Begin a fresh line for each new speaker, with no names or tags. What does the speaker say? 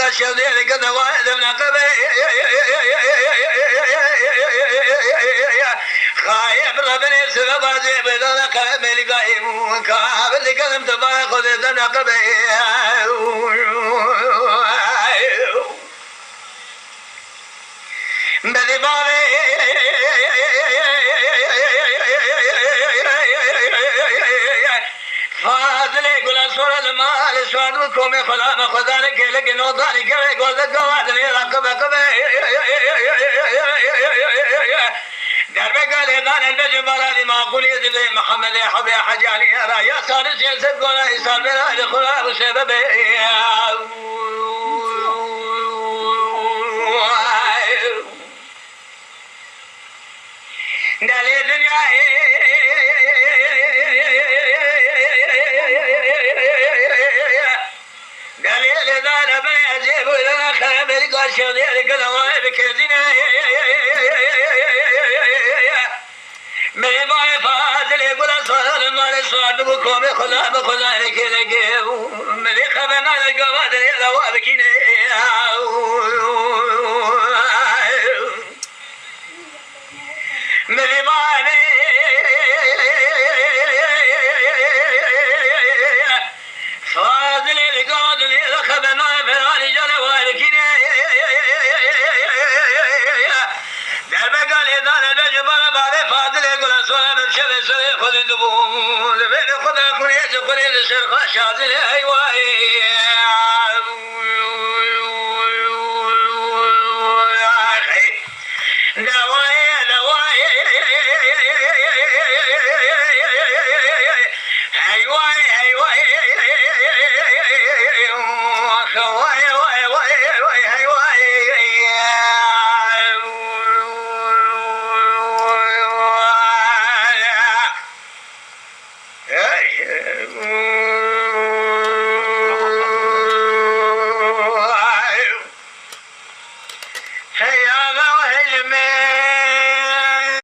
قاشر ذلك النوائد من قبل خايب ربني سبب عزيب إذا قابل قائم كابل كلم تبا خذ ذن قبل بدي بالي فاضلي قول أسوار المال سواد وكومي خلام خذانك لكن وضاني كوي قول ذكوادني رقب دربك قال دان البجر بلادي ما أقول يدلي محمد يا حبي يا حجاني يا صارس يا سب قول إيسان بلا دخلا وسببي دالي الدنيا دالي دار بني أجيب لنا خامل قاشر ذلك الهواء بكذنا من باي فاضل يقول أصال مال صاد بكم خلا بخلا لك من خبنا الجواد الهواء بكنا من باي فاضل الجواد الخبنا فراني جلوال كنا درب قال إذا الجبل بعد فاضل يقول أسوأ من شبه سوي خذ الدبون بين خذ كريج كريج الشرق شاذل أيواي دواي